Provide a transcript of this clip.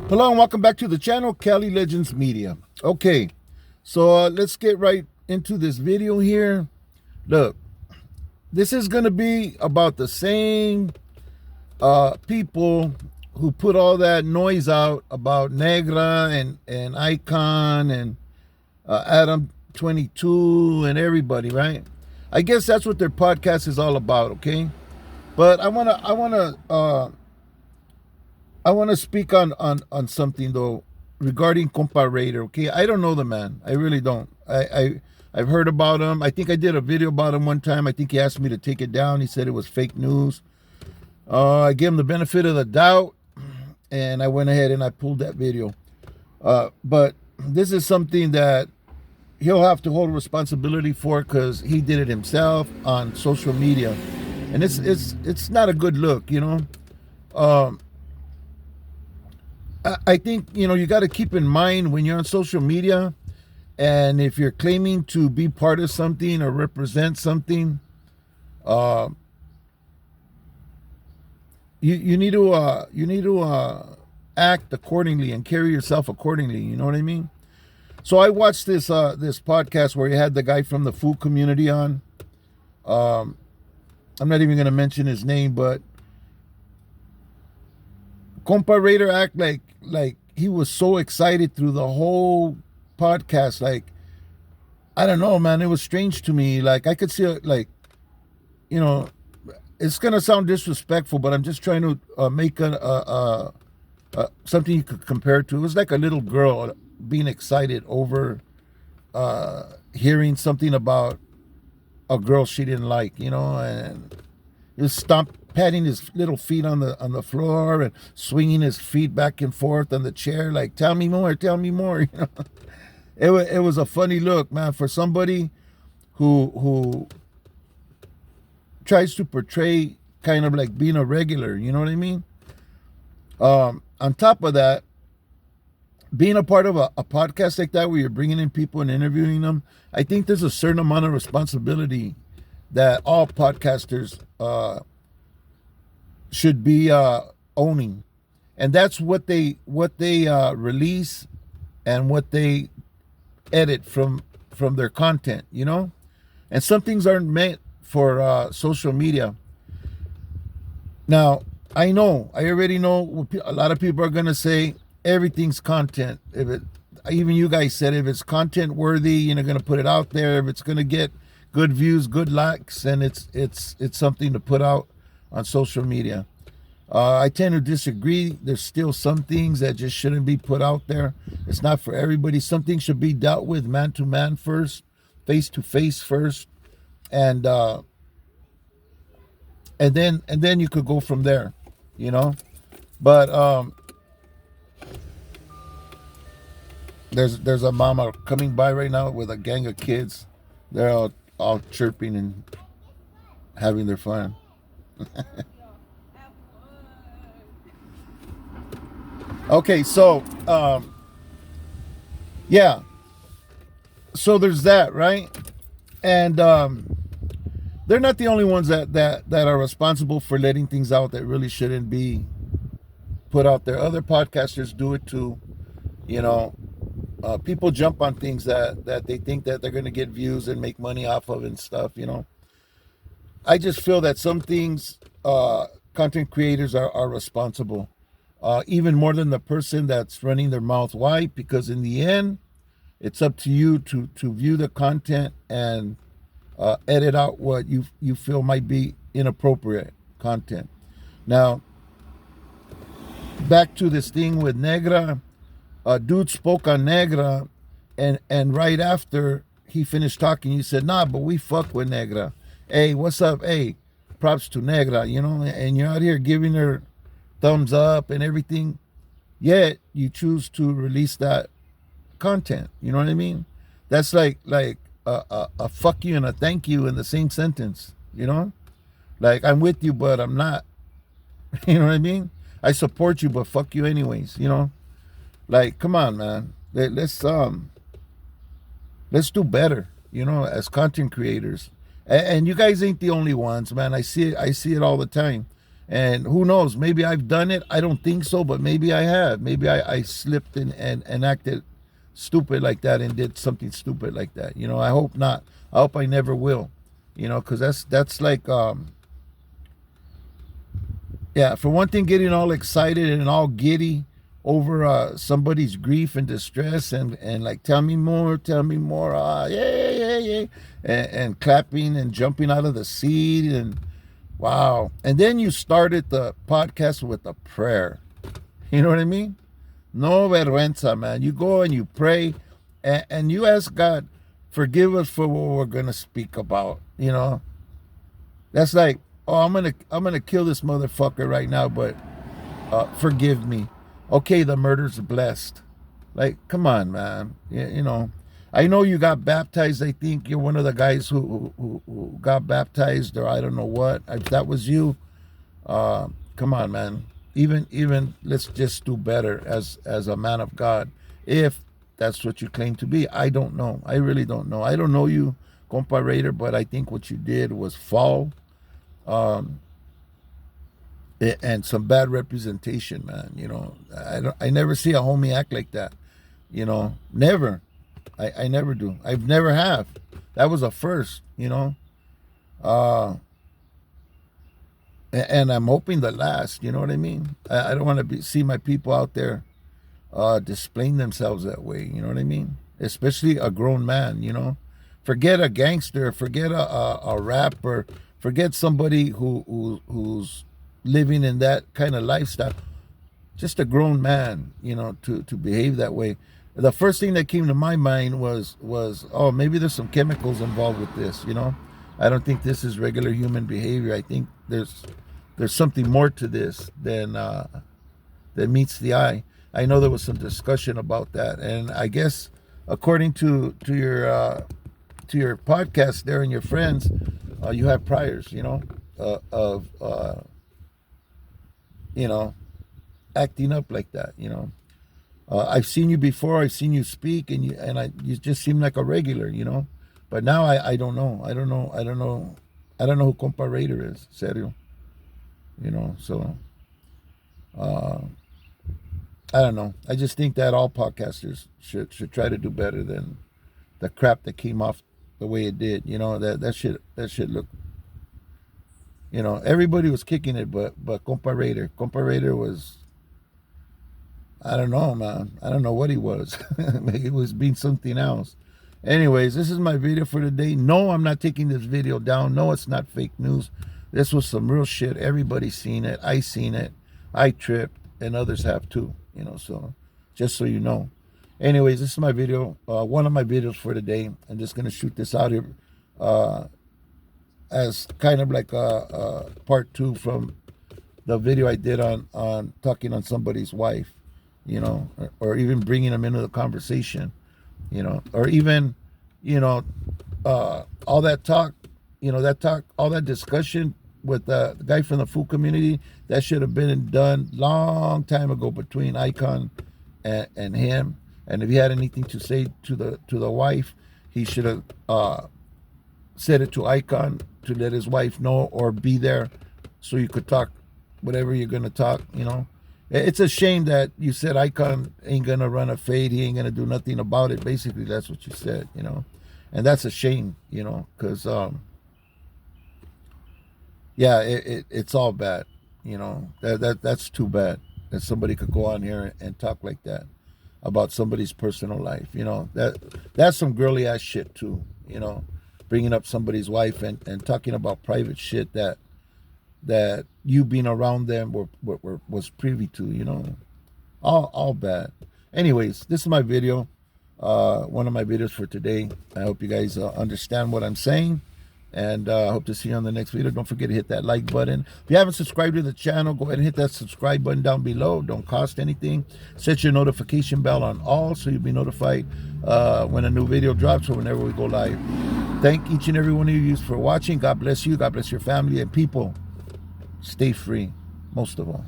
Hello and welcome back to the channel, Cali Legends Media. Okay, so let's get right into this video here. Look, this is going to be about the same people who put all that noise out about Negra and Icon and Adam 22 and everybody, right? I guess that's what their podcast is all about, okay? But I want to speak on something though regarding COMPA RADIER. Okay, I don't know the man. I really don't. I've heard about him. I think I did a video about him one time. I think he asked me to take it down. He said it was fake news. I gave him the benefit of the doubt, and I went ahead and I pulled that video. But this is something that he'll have to hold responsibility for because he did it himself on social media, and it's not a good look, you know. I think, you know, you got to keep in mind when you're on social media and if you're claiming to be part of something or represent something, you need to act accordingly and carry yourself accordingly. You know what I mean? So I watched this podcast where you had the guy from the food community on. I'm not even going to mention his name, but COMPA RADIER act like he was so excited through the whole podcast. Like, I don't know, man. It was strange to me. Like, I could see, like, you know, it's gonna sound disrespectful, but I'm just trying to make something you could compare to. It was like a little girl being excited over hearing something about a girl she didn't like, you know, and he was patting his little feet on the floor and swinging his feet back and forth on the chair, like, tell me more, you know. It was a funny look, man, for somebody who tries to portray kind of like being a regular, you know what I mean? On top of that, being a part of a podcast like that where you're bringing in people and interviewing them, I think there's a certain amount of responsibility that all podcasters should be owning, and that's what they release and what they edit from their content, you know. And some things aren't meant for social media. Now, I already know what a lot of people are gonna say. Everything's content. Even you guys said, if it's content worthy, you're gonna put it out there. If it's gonna get good views, good likes, and it's something to put out on social media. I tend to disagree. There's still some things that just shouldn't be put out there. It's not for everybody. Some things should be dealt with man to man first, face to face first, and then you could go from there, you know. But there's a mama coming by right now with a gang of kids. They're all chirping and having their fun. Okay, so yeah, so there's that, right? And they're not the only ones that are responsible for letting things out that really shouldn't be put out there. Other podcasters do it too, you know. People jump on things that they think that they're going to get views and make money off of and stuff, you know. I just feel that some things content creators are responsible, even more than the person that's running their mouth. Why? Because in the end, it's up to you to view the content and edit out what you feel might be inappropriate content. Now, back to this thing with Negra. Dude spoke on Negra, and right after he finished talking, he said, nah, but we fuck with Negra. Hey, what's up? Hey, props to Negra, you know, and you're out here giving her thumbs up and everything, yet you choose to release that content. You know what I mean? That's like a fuck you and a thank you in the same sentence, you know? Like, I'm with you, but I'm not. You know what I mean? I support you, but fuck you anyways, you know? Like, come on, man. Let's do better, you know, as content creators. And you guys ain't the only ones, man. I see it all the time. And who knows, maybe I've done it. I don't think so, but maybe I have. Maybe I slipped and acted stupid like that and did something stupid like that. You know, I hope not. I hope I never will. You know, because that's like, yeah, for one thing, getting all excited and all giddy over somebody's grief and distress and like, tell me more, yeah, yeah, yeah, and clapping and jumping out of the seat and wow. And then you started the podcast with a prayer. You know what I mean? No vergüenza, man. You go and you pray and you ask God, forgive us for what we're gonna speak about. You know, that's like, oh, I'm gonna kill this motherfucker right now, but forgive me. Okay, the murder's blessed. Like, come on, man. You know, I know you got baptized. I think you're one of the guys who got baptized, or I don't know what. If that was you, come on, man. Even let's just do better as a man of God. If that's what you claim to be, I don't know. I really don't know. I don't know you, Compa Raider, but I think what you did was foul. And some bad representation, man. You know, I never see a homie act like that. You know, never. I never do. I've never have. That was a first, you know. And I'm hoping the last. You know what I mean? I don't want to see my people out there displaying themselves that way. You know what I mean? Especially a grown man. You know, forget a gangster. Forget a rapper. Forget somebody who's living in that kind of lifestyle. Just a grown man, you know, to behave that way. The first thing that came to my mind was oh, maybe there's some chemicals involved with this, you know. I don't think this is regular human behavior. I think there's something more to this than meets the eye. I know there was some discussion about that, and I guess according to your podcast there and your friends, you have priors, you know, of you know, acting up like that, you know. I've seen you before. I've seen you speak, and you just seem like a regular, you know. But now I don't know. I don't know who Compa Raider is. Serio. You know. So I don't know. I just think that all podcasters should try to do better than the crap that came off the way it did. You know, that shit look. You know, everybody was kicking it, but Compa Raider was, I don't know, man. I don't know what he was. He was being something else. Anyways, this is my video for today. No, I'm not taking this video down. No, it's not fake news. This was some real shit. Everybody's seen it. I seen it. I tripped, and others have too. You know, so just so you know. Anyways, this is my video. One of my videos for today. I'm just gonna shoot this out here. As kind of like a part 2 from the video I did on talking on somebody's wife, you know, or even bringing them into the conversation, you know, or even, you know, all that talk, you know, all that discussion with the guy from the food community, that should have been done long time ago between Icon and him. And if he had anything to say to the wife, he should have said it to Icon to let his wife know, or be there so you could talk whatever you're going to talk, you know. It's a shame that you said Icon ain't going to run a fade. He ain't going to do nothing about it. Basically, that's what you said, you know. And that's a shame, you know, because, yeah, it's all bad, you know. That's too bad that somebody could go on here and talk like that about somebody's personal life, you know. That's some girly ass shit too, you know. Bringing up somebody's wife and talking about private shit that you being around them was privy to, you know. All bad. Anyways, this is my video, one of my videos for today. I hope you guys understand what I'm saying, and I hope to see you on the next video. Don't forget to hit that like button. If you haven't subscribed to the channel, go ahead and hit that subscribe button down below. Don't cost anything. Set your notification bell on all so you'll be notified when a new video drops or whenever we go live. Thank each and every one of you for watching. God bless you. God bless your family. And people, stay free, most of all.